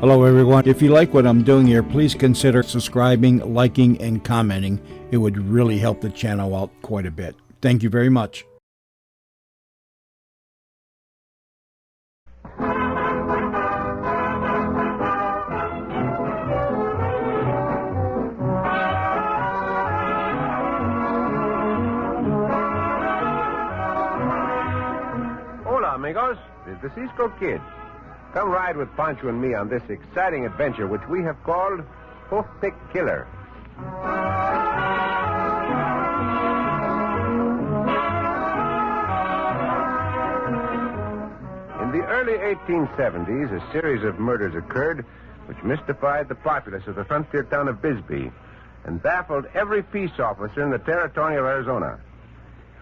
Hello, everyone. If you like what I'm doing here, please consider subscribing, liking, and commenting. It would really help the channel out quite a bit. Thank you very much. Hola, amigos. This is the Cisco Kid. Come ride with Pancho and me on this exciting adventure, which we have called Hoof Pick Killer. In the early 1870s, a series of murders occurred which mystified the populace of the frontier town of Bisbee and baffled every peace officer in the territory of Arizona.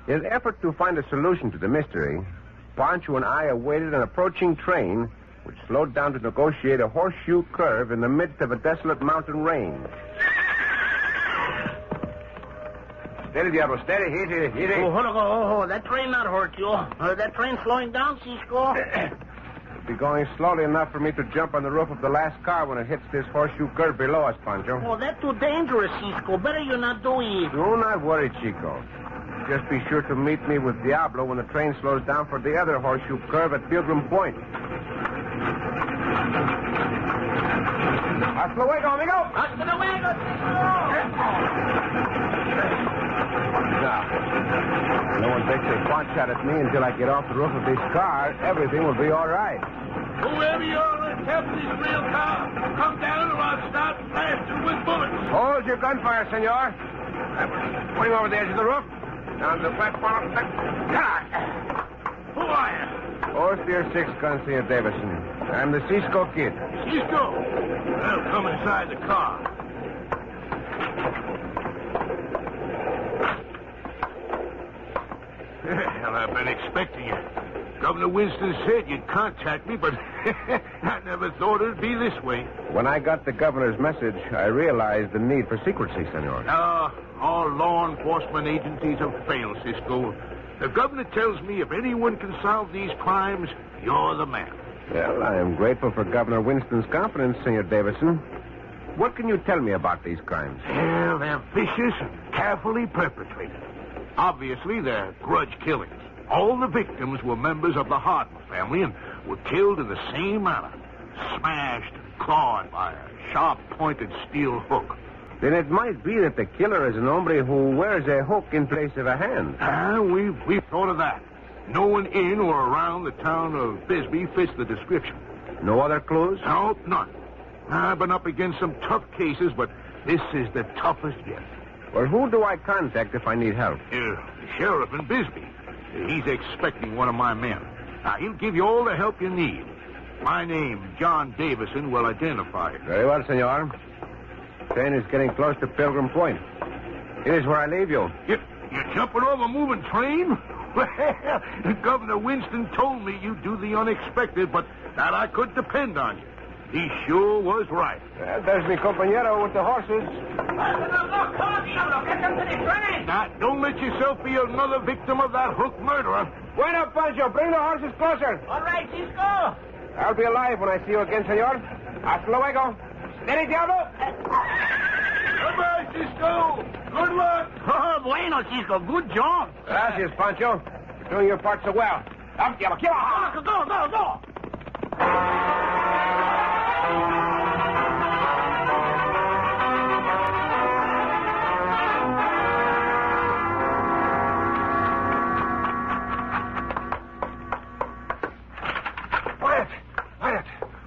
In an effort to find a solution to the mystery, Pancho and I awaited an approaching train which slowed down to negotiate a horseshoe curve in the midst of a desolate mountain range. Steady, Diablo, steady. Easy. Oh, hold on. That train not hurt you. That train slowing down, Cisco. It'll be going slowly enough for me to jump on the roof of the last car when it hits this horseshoe curve below us, Pancho. Oh, that's too dangerous, Cisco. Better you not do it. Do not worry, Chico. Just be sure to meet me with Diablo when the train slows down for the other horseshoe curve at Pilgrim Point. Hasta luego, amigo. Hasta luego, Cisco. Now, no one takes a pot shot at me until I get off the roof of this car. Everything will be all right. Whoever you are that's helping this real car, come down or I'll start blasting with bullets. Hold your gunfire, senor. I'm putting over the edge of the roof. Down to the platform. Who are you? Oversteer 6 gun, Senor Davison. I'm the Cisco Kid. Cisco. Well, come inside the car. Well, I've been expecting you. Governor Winston said you'd contact me, but I never thought it'd be this way. When I got the governor's message, I realized the need for secrecy, senor. All law enforcement agencies have failed, Cisco. The governor tells me if anyone can solve these crimes, you're the man. Well, I am grateful for Governor Winston's confidence, Senor Davison. What can you tell me about these crimes? Well, they're vicious and carefully perpetrated. Obviously, they're grudge killings. All the victims were members of the Hardin family and were killed in the same manner. Smashed and clawed by a sharp-pointed steel hook. Then it might be that the killer is an hombre who wears a hook in place of a hand. We've thought of that. No one in or around the town of Bisbee fits the description. No other clues? No, none. I've been up against some tough cases, but this is the toughest yet. Well, who do I contact if I need help? The sheriff in Bisbee. He's expecting one of my men. He'll give you all the help you need. My name, John Davison, will identify it. Very well, senor. Train is getting close to Pilgrim Point. Here's where I leave you. You're jumping over a moving train? Well, Governor Winston told me you'd do the unexpected, but that I could depend on you. He sure was right. Well, there's mi compañero with the horses. Get them to the train. Now, don't let yourself be another victim of that hook murderer. Bueno, Pancho, bring the horses closer. All right, Cisco. I'll be alive when I see you again, senor. Hasta luego. Steady, Diablo. Goodbye, Cisco. Good luck. Oh, bueno, Cisco. Good job. Gracias, Pancho. You're doing your part so well. Up, Diablo. Go. Wyatt,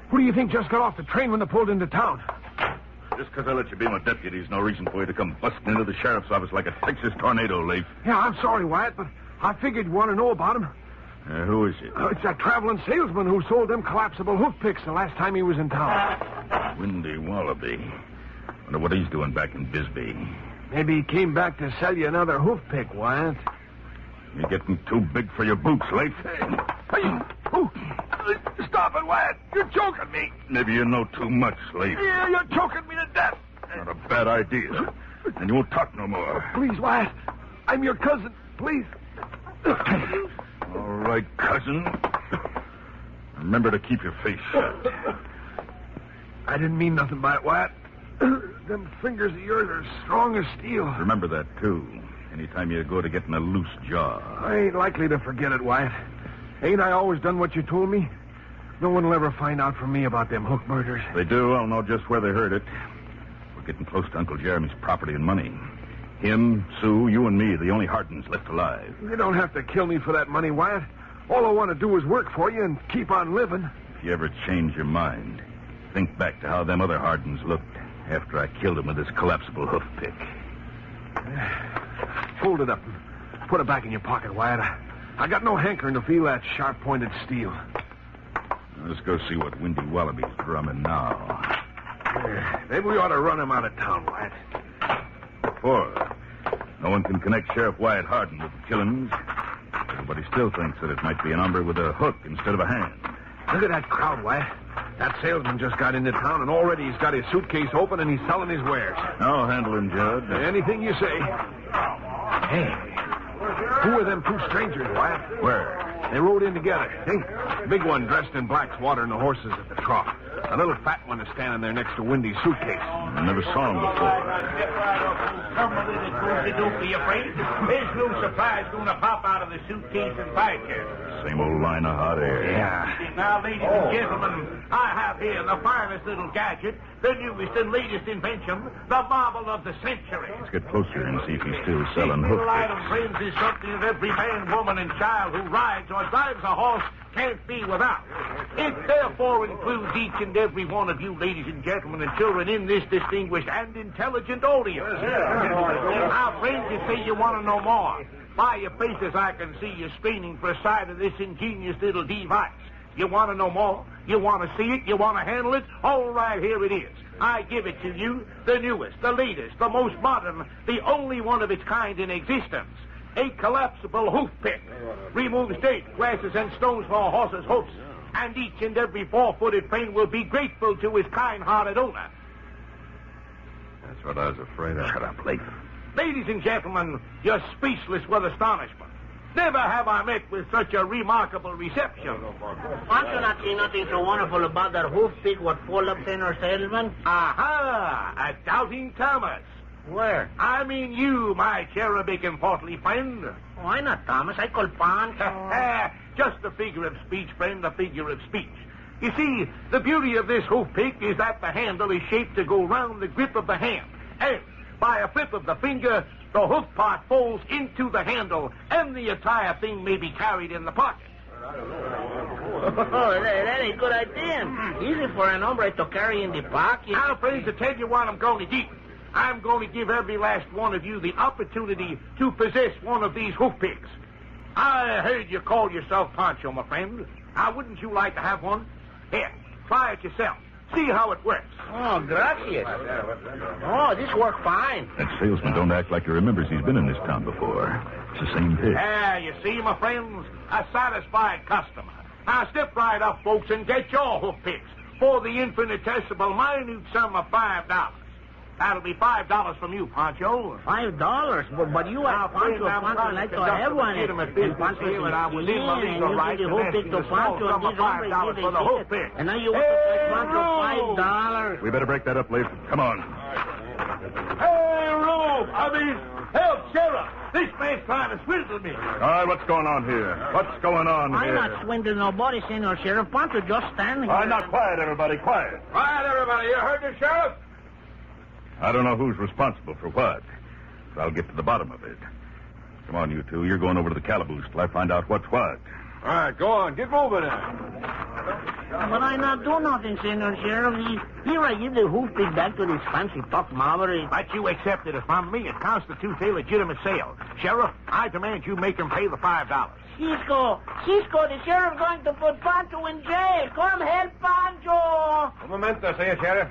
who do you think just got off the train when they pulled into town? Just because I let you be my deputy is no reason for you to come busting into the sheriff's office like a Texas tornado, Leif. Yeah, I'm sorry, Wyatt, but I figured you'd want to know about him. Who is it? It's that traveling salesman who sold them collapsible hoof picks the last time he was in town. Windy Wallaby. Wonder what he's doing back in Bisbee. Maybe he came back to sell you another hoof pick, Wyatt. You're getting too big for your boots, Leif. Hey, stop it, Wyatt. You're choking me. Maybe you know too much, Leif. Yeah, you're choking me to death. Not a bad idea. And you won't talk no more. Please, Wyatt. I'm your cousin. Please. All right, cousin. Remember to keep your face shut. I didn't mean nothing by it, Wyatt. Them fingers of yours are strong as steel. Remember that, too. Anytime you go to getting a loose jaw. I ain't likely to forget it, Wyatt. Ain't I always done what you told me? No one will ever find out from me about them hook murders. If they do, I'll know just where they heard it. We're getting close to Uncle Jeremy's property and money. Him, Sue, you and me, the only Hardens left alive. You don't have to kill me for that money, Wyatt. All I want to do is work for you and keep on living. If you ever change your mind, think back to how them other Hardens looked after I killed him with this collapsible hoof pick. Fold it up and put it back in your pocket, Wyatt. I got no hankering to feel that sharp-pointed steel. Let's go see what Windy Wallaby's drumming now. Maybe we ought to run him out of town, Wyatt. Before, no one can connect Sheriff Wyatt Harden with the killings. Everybody still thinks that it might be an hombre with a hook instead of a hand. Look at that crowd, Wyatt. That salesman just got into town, and already he's got his suitcase open and he's selling his wares. I'll handle him, Judd. Anything you say. Hey, who are them two strangers, Wyatt? Where? They rode in together. Hey, big one dressed in black's watering the horses at the trough. The little fat one is standing there next to Windy's suitcase. I never saw him before. Come a little doopy, afraid. There's no surprise going to pop out of the suitcase and bite you. Same old line of hot air. Yeah. Now, ladies and gentlemen, I have here the finest little gadget, the newest and latest invention, the marvel of the century. Let's get closer and see if he's still selling This hoof little item, picks. friends, is something that every man, woman, and child who rides or drives a horse can't be without. It therefore includes each and every one of you, ladies and gentlemen, and children in this distinguished and intelligent audience. Now, friends, you say you want to know more. By your faces, I can see you straining for a sight of this ingenious little device. You want to know more? You want to see it? You want to handle it? All right, here it is. I give it to you, the newest, the latest, the most modern, the only one of its kind in existence. A collapsible hoof pick. Removes dirt, grasses, and stones from a horse's hoofs. And each and every four-footed friend will be grateful to his kind-hearted owner. That's what I was afraid of. Shut up, Blake. Ladies and gentlemen, you're speechless with astonishment. Never have I met with such a remarkable reception. Aren't you not see nothing so wonderful about that hoof pick what fold up in our salesman? Aha! A doubting Thomas. Where? I mean you, my cherubic and portly friend. Why not, Thomas? I call Pancho. Just a figure of speech, friend, a figure of speech. You see, the beauty of this hoof pick is that the handle is shaped to go round the grip of the hand. And by a flip of the finger, the hoof part folds into the handle, and the entire thing may be carried in the pocket. Oh, that ain't a good idea. Easy for an hombre to carry in the pocket. Now, friends, to tell you what I'm going to do. I'm going to give every last one of you the opportunity to possess one of these hoof picks. I heard you call yourself Pancho, my friend. Now, wouldn't you like to have one? Here, try it yourself. See how it works. Oh, gracias. Oh, this worked fine. That salesman don't act like he remembers he's been in this town before. It's the same pick. You see, my friends, a satisfied customer. Now, step right up, folks, and get your hoof picks for the infinitesimal minute sum of $5. That'll be $5 from you, Pancho. $5? But you Now, are Pancho. friends, I'm Pancho trying like to to have one. legitimate business And Pancho here, and I was in my and legal you right give the to hoof ask pick you to the small Pancho, sum and of this hombre $5 give for the it. hoof pick. And now you want to pay Pancho $5? We better break that up, Leif. Come on. Hey, Rube! Help, Sheriff! This man's trying to swindle me. All right, what's going on here? What's going on I'm here? not swindling nobody, Senor Sheriff. Pancho just stand here. All right, now, quiet, everybody, quiet. Quiet, everybody. You heard the Sheriff? I don't know who's responsible for what, so I'll get to the bottom of it. Come on, you two. You're going over to the calaboose till I find out what's what. All right, go on. Get moving now. But I not do nothing, Senor Sheriff. Here I give the hoof pick back to this fancy top maverick. But you accepted it from me. It constitutes a legitimate sale. Sheriff, I demand you make him pay the $5. Cisco, the sheriff's going to put Pancho in jail. Come help Pancho. Un momento, Senor Sheriff.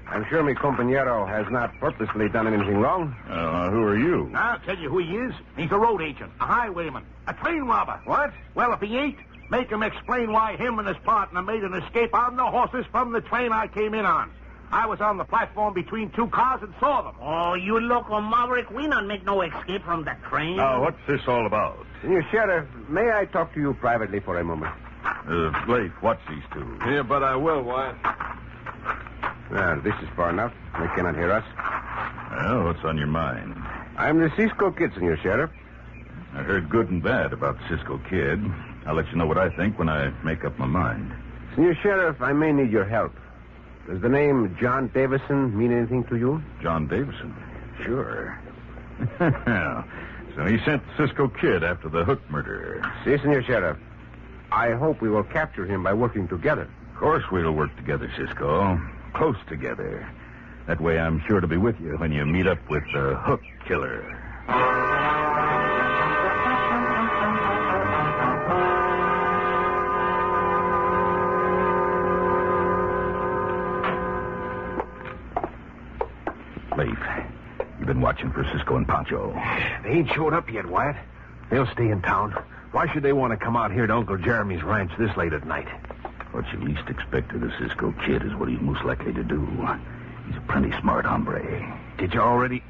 I'm sure mi compañero has not purposely done anything wrong. Who are you? I'll tell you who he is. He's a road agent, a highwayman, a train robber. What? Well, if he ain't, make him explain why him and his partner made an escape on the horses from the train I came in on. I was on the platform between two cars and saw them. Oh, you local maverick. We not make no escape from that train. Now, what's this all about? Senor Sheriff, may I talk to you privately for a moment? Leif, watch these two. Yeah, but I will, Wyatt. Well, this is far enough. They cannot hear us. Well, what's on your mind? I'm the Cisco Kid, Senor Sheriff. I heard good and bad about Cisco Kid. I'll let you know what I think when I make up my mind. Senor Sheriff, I may need your help. Does the name John Davison mean anything to you? John Davison? Sure. So he sent Cisco Kid after the Hook murder. Si, Senor Sheriff. I hope we will capture him by working together. Of course we'll work together, Cisco. Close together. That way I'm sure to be with you when you meet up with the Hook killer. Leif, you've been watching for Cisco and Pancho. They ain't showed up yet, Wyatt. They'll stay in town. Why should they want to come out here to Uncle Jeremy's ranch this late at night? What you least expect of the Cisco Kid is what he's most likely to do. He's a plenty smart hombre. Did you already,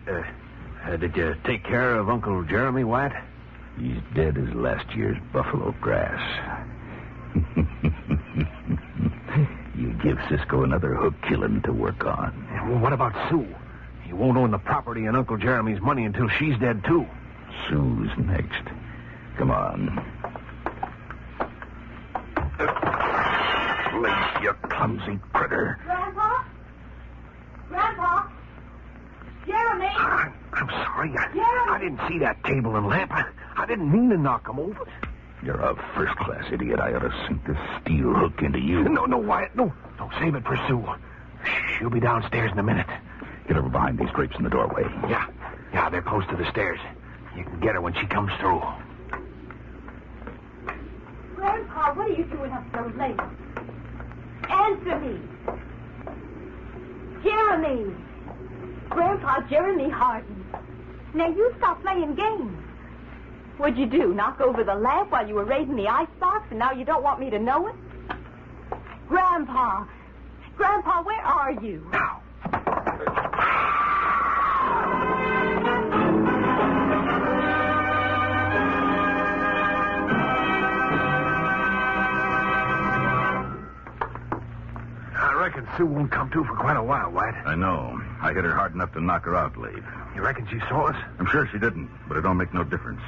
did you take care of Uncle Jeremy, Wyatt? He's dead as last year's buffalo grass. You give Cisco another Hook killing to work on. Well, what about Sue? He won't own the property and Uncle Jeremy's money until she's dead, too. Sue's next. Come on. Lace, you clumsy critter. Grandpa? Grandpa? Jeremy? I'm sorry. Jeremy! I didn't see that table and lamp. I didn't mean to knock them over. You're a first-class idiot. I ought to sink this steel hook into you. No, Wyatt. No, save it for Sue. She'll be downstairs in a minute. Get over behind these drapes in the doorway. Yeah, they're close to the stairs. You can get her when she comes through. Grandpa, what are you doing up so late? Answer me. Jeremy. Grandpa, Jeremy Harden. Now, you stop playing games. What'd you do, knock over the lamp while you were raiding the icebox, and now you don't want me to know it? Grandpa, where are you? Now. I reckon Sue won't come to for quite a while, Wyatt. I know. I hit her hard enough to knock her out, Leif. You reckon she saw us? I'm sure she didn't, but it don't make no difference.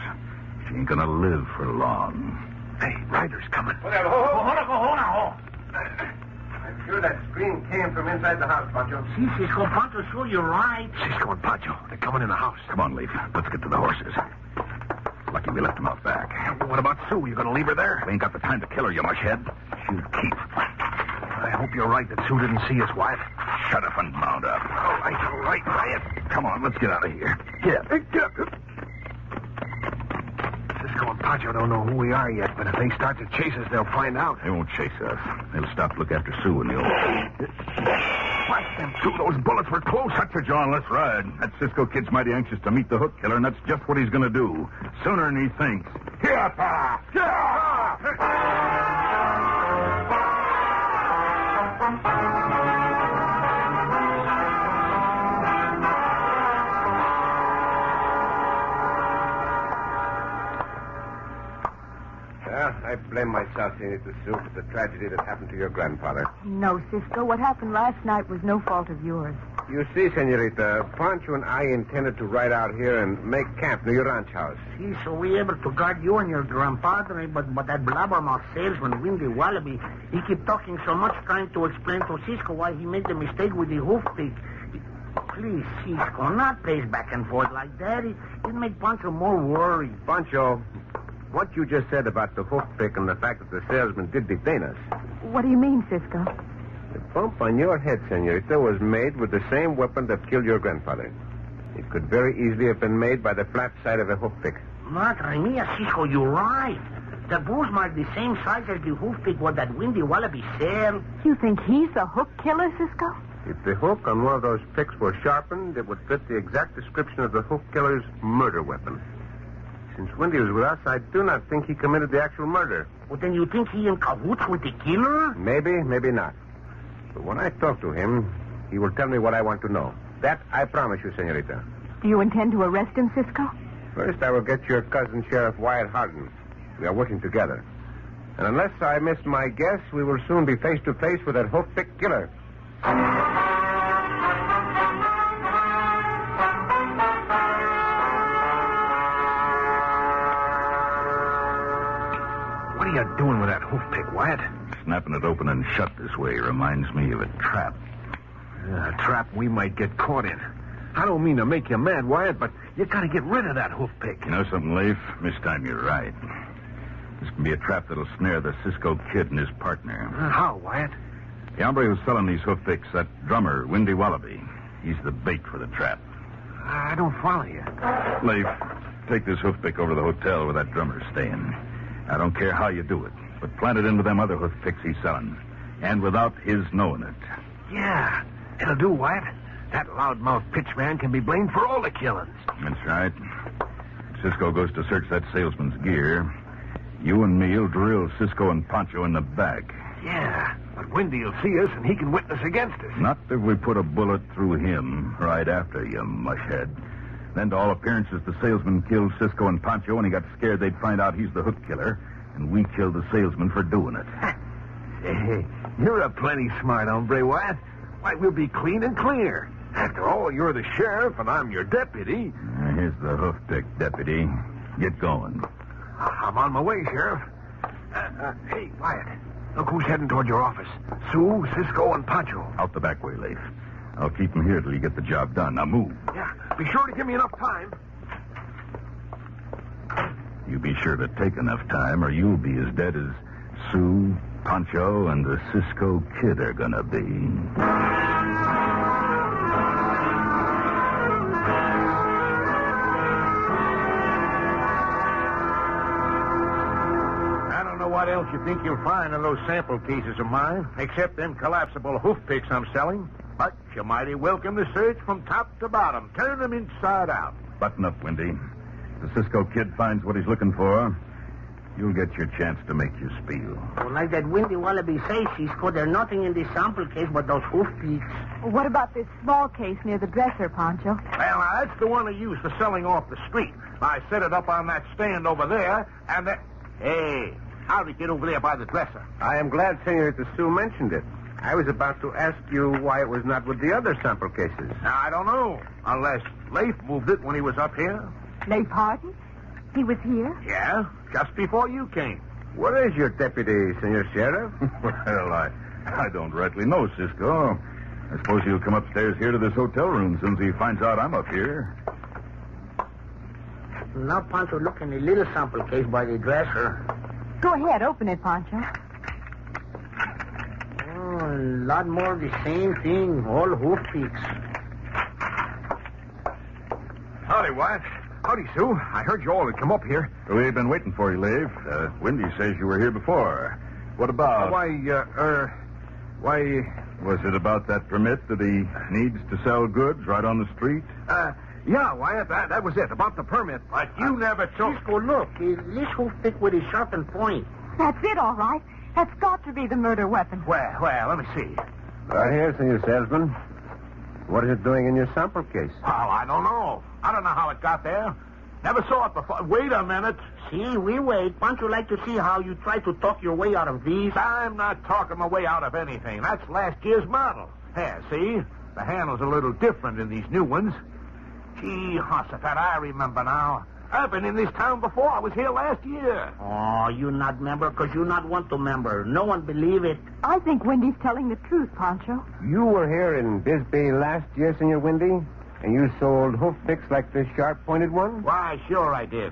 She ain't gonna live for long. Hey, Ryder's coming. Hold on. I'm sure that scream came from inside the house, Pancho. Si, Cisco, Pancho, sure you're right. Cisco and Pancho, they're coming in the house. Come on, Leif. Let's get to the horses. Lucky we left them out back. What about Sue? You gonna leave her there? We ain't got the time to kill her, you mushhead. She'll keep. I hope you're right that Sue didn't see us, Wyatt. Shut up and mount up. All right, Wyatt. Come on, let's get out of here. Get. Cisco and Pancho don't know who we are yet, but if they start to chase us, they'll find out. They won't chase us. They'll stop to look after Sue and you'll... Blast them two. Those bullets were close. Shut your jaw and let's ride. That Cisco Kid's mighty anxious to meet the Hook killer, and that's just what he's going to do. Sooner than he thinks. Well, I blame myself, Senorita Sue, for the tragedy that happened to your grandfather. No, Cisco, what happened last night was no fault of yours. You see, Senorita, Pancho and I intended to ride out here and make camp near your ranch house. Si, so we able to guard you and your grandfather, but that blabbermouth salesman, Windy Wallaby, he keep talking so much trying to explain to Cisco why he made the mistake with the hoof pick. Please, Cisco, not pace back and forth like that. It make Pancho more worried. Pancho, what you just said about the hoof pick and the fact that the salesman did detain us. What do you mean, Cisco? The bump on your head, Senorita, was made with the same weapon that killed your grandfather. It could very easily have been made by the flat side of a hoof pick. Madre mia, Cisco, you're right. The bruise mark the same size as the hoof pick what that Windy Wallaby said. You think he's a hook killer, Cisco? If the hook on one of those picks were sharpened, it would fit the exact description of the hoof killer's murder weapon. Since Windy was with us, I do not think he committed the actual murder. Well, then you think he in cahoots with the killer? Maybe, maybe not. But when I talk to him, he will tell me what I want to know. That I promise you, Senorita. Do you intend to arrest him, Cisco? First, I will get your cousin, Sheriff Wyatt Harden. We are working together. And unless I miss my guess, we will soon be face to face with that hoof-pick killer. Wyatt? Snapping it open and shut this way reminds me of a trap. A trap we might get caught in. I don't mean to make you mad, Wyatt, but you gotta get rid of that hoof pick. You know something, Leif? This time you're right. This can be a trap that'll snare the Cisco Kid and his partner. How, Wyatt? The hombre who's selling these hoof picks, that drummer, Windy Wallaby, he's the bait for the trap. I don't follow you. Leif, take this hoof pick over to the hotel where that drummer's staying. I don't care how you do it, but plant it into them other hoof picks he's selling. And without his knowing it. Yeah, it'll do, Wyatt. That loudmouth pitchman can be blamed for all the killings. That's right. Cisco goes to search that salesman's gear. You and me'll drill Cisco and Pancho in the back. Yeah, but Windy'll see us and he can witness against us. Not if we put a bullet through him right after you, mushhead. Then, to all appearances, the salesman killed Cisco and Pancho, and he got scared they'd find out he's the hook killer, and we killed the salesman for doing it. Hey, you're a plenty smart hombre, Wyatt. Why, we'll be clean and clear. After all, you're the sheriff, and I'm your deputy. Here's the hoof pick, deputy. Get going. I'm on my way, Sheriff. Hey, Wyatt, look who's heading toward your office. Sue, Cisco, and Pancho. Out the back way, Leif. I'll keep them here till you get the job done. Now move. Yeah, be sure to give me enough time. You be sure to take enough time, or you'll be as dead as Sue, Pancho, and the Cisco Kid are gonna be. What else you think you'll find in those sample cases of mine, except them collapsible hoof picks I'm selling? But you're mighty welcome to search from top to bottom. Turn them inside out. Button up, Windy. If the Cisco Kid finds what he's looking for, you'll get your chance to make your spiel. Well, like that Windy Wallaby says, Cisco, there's nothing in this sample case but those hoof peaks. Well, what about this small case near the dresser, Pancho? Well, that's the one I used for selling off the street. I set it up on that stand over there, and then... Hey... How'd it get over there by the dresser? I am glad Senorita Sue mentioned it. I was about to ask you why it was not with the other sample cases. Now, I don't know. Unless Leif moved it when he was up here. Leif Harden? He was here? Yeah, just before you came. Where is your deputy, Senor Sheriff? Well, I don't rightly know, Cisco. I suppose he'll come upstairs here to this hotel room as soon as he finds out I'm up here. Now Pancho look in the little sample case by the dresser. Go ahead, open it, Pancho. Oh, a lot more of the same thing. All hoof peaks. Howdy, Wyatt. Howdy, Sue. I heard you all had come up here. We've been waiting for you, Leif. Windy says you were here before. What about... Why... Was it about that permit that he needs to sell goods right on the street? Yeah, Wyatt, that was it, about the permit. But you never took... Cisco, look. This hoof pick with a sharpened point. That's it, all right. That's got to be the murder weapon. Well, let me see. Right here, Senor Salesman. What is it doing in your sample case? Well, I don't know. I don't know how it got there. Never saw it before. Wait a minute. See, we wait. Pancho like to see how you try to talk your way out of these. I'm not talking my way out of anything. That's last year's model. Here, see? The handle's a little different in these new ones. Gee, Hossifat, I remember now. I've been in this town before. I was here last year. Oh, you not member because you not want to member. No one believe it. I think Windy's telling the truth, Pancho. You were here in Bisbee last year, Senor Windy, and you sold hoof picks like this sharp-pointed one? Why, sure I did.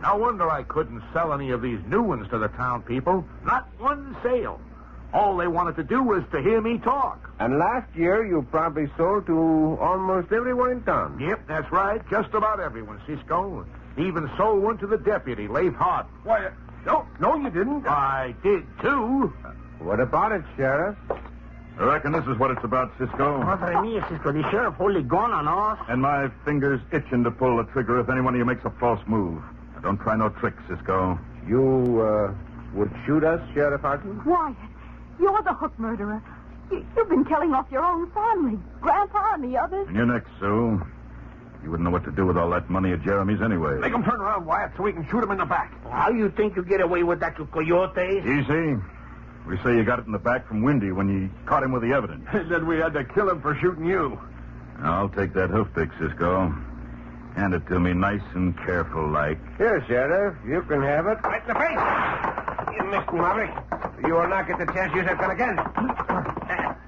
No wonder I couldn't sell any of these new ones to the town people. Not one sale. All they wanted to do was to hear me talk. And last year, you probably sold to almost everyone in town. Yep, that's right. Just about everyone, Cisco. Even sold one to the deputy, Leif Harden. Why, no, you didn't. I did, too. What about it, Sheriff? I reckon this is what it's about, Cisco. Madre mia, Cisco, the sheriff wholly gone on us. And my finger's itching to pull the trigger if any one of you makes a false move. Now, don't try no tricks, Cisco. You, would shoot us, Sheriff Harden? Wyatt, you're the hook murderer. You've been killing off your own family. Grandpa and the others. And you're next, Sue. You wouldn't know what to do with all that money of Jeremy's anyway. Make him turn around, Wyatt, so we can shoot him in the back. How you think you get away with that, you coyotes? Easy. We say you got it in the back from Windy when you caught him with the evidence. Then we had to kill him for shooting you. I'll take that hoof pick, Cisco. Hand it to me nice and careful like. Here, Sheriff. You can have it. Right in the face. You missed me, Maverick. You will not get the chance to use that gun again.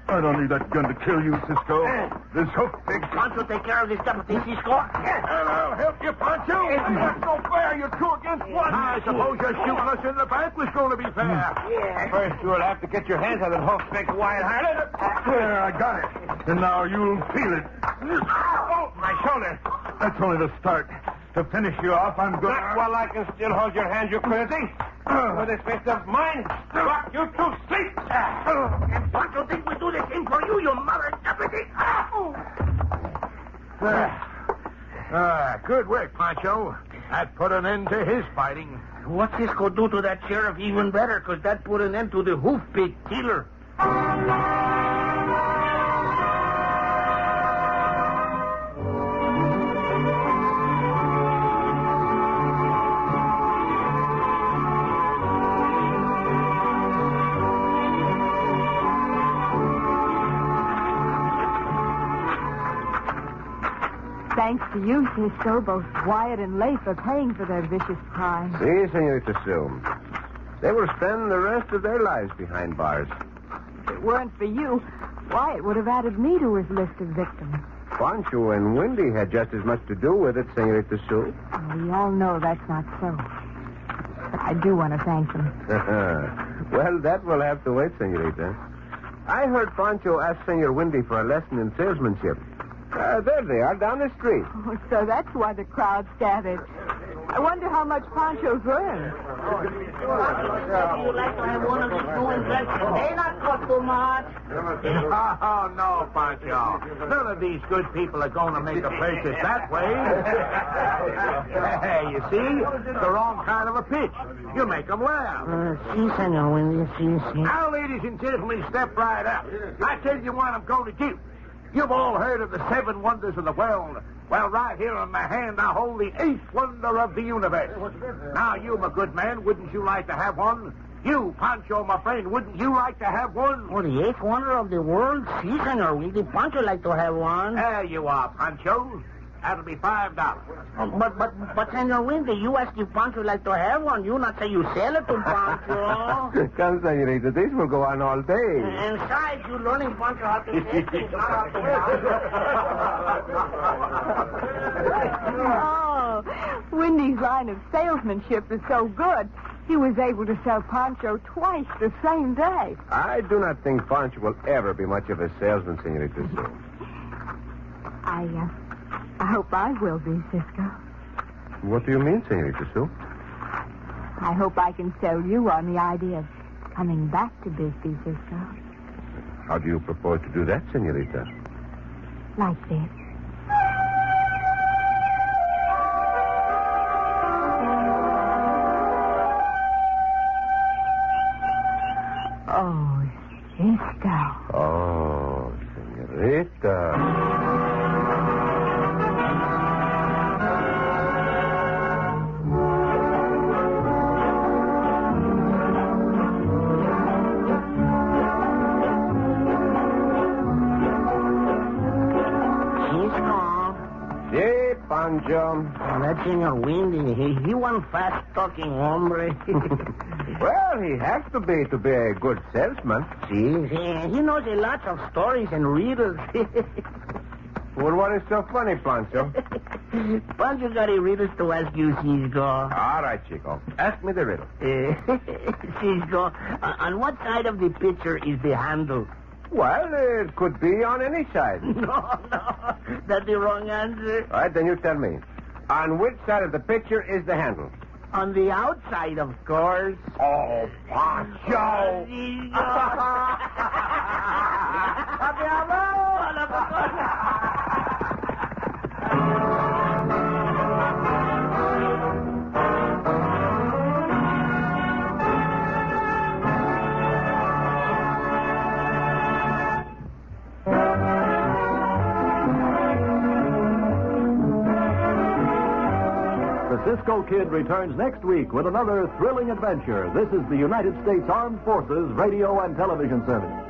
I don't need that gun to kill you, Cisco. This hoof pig. Pancho, take care of this deputy, Cisco. I'll help you, Pancho. That's no fair. You're 2 against 1. I suppose your shooting us in the back was going to be fair. Yeah. First, you will have to get your hands on that hoof stick, wide-hearted. There, I got it. And now you'll feel it. Oh, my shoulder. That's only the start. To finish you off, I'm going Not while I can still hold your hand, you crazy. With this fist of mine, rock you to sleep. And Pancho think we do the same for you, you mother deputy. Good work, Pancho. That put an end to his fighting. What Cisco do to that sheriff even better, because that put an end to the hoof pig killer. Thanks to you, Cisco, both Wyatt and Leif are paying for their vicious crime. Si, Senorita Sue. They will spend the rest of their lives behind bars. If it weren't for you, Wyatt would have added me to his list of victims. Pancho and Wendy had just as much to do with it, Senorita Sue. We all know that's not so. But I do want to thank them. Well, that will have to wait, Senorita. I heard Pancho ask Senor Wendy for a lesson in salesmanship. There they are, down the street. Oh, so that's why the crowd scattered. I wonder how much Pancho's learned. Would you like to have one of these new inventions? They not cost too much. Oh, no, Pancho. None of these good people are going to make a purchase that way. Hey, you see? The wrong kind of a pitch. You make them laugh. Si, Senor Wendy, si. Now, ladies and gentlemen, step right up. I tell you what I'm going to do. You've all heard of the 7 wonders of the world. Well, right here in my hand, I hold the 8th wonder of the universe. Now, you, my good man, wouldn't you like to have one? You, Pancho, my friend, wouldn't you like to have one? Oh, the 8th wonder of the world? Si, Senor Wendy. Pancho like to have one. There you are, Pancho. That'll be $5. But, Senor Wendy, you ask if Pancho like to have one. You not say you sell it to Pancho. Come, Senorita, this will go on all day. And besides, you learning Pancho how to sell things, not how to Oh, Wendy's line of salesmanship is so good, he was able to sell Pancho twice the same day. I do not think Pancho will ever be much of a salesman, Senorita Sue. I hope I will be, Cisco. What do you mean, Senorita Sue? I hope I can sell you on the idea of coming back to Bisbee, Cisco. How do you propose to do that, Senorita? Like this. Oh, Cisco. Oh, Senorita. Pancho. That's Senor Wendy. He one fast-talking hombre. Well, he has to be a good salesman. See, he knows a lot of stories and riddles. Well, what is so funny, Pancho? Pancho got a riddle to ask you, Cisco. All right, Chico. Ask me the riddle. Cisco, on what side of the picture is the handle? Well, it could be on any side. No, that's the wrong answer. All right, then you tell me. On which side of the picture is the handle? On the outside, of course. Oh, Pancho! Cisco Kid returns next week with another thrilling adventure. This is the United States Armed Forces Radio and Television Service.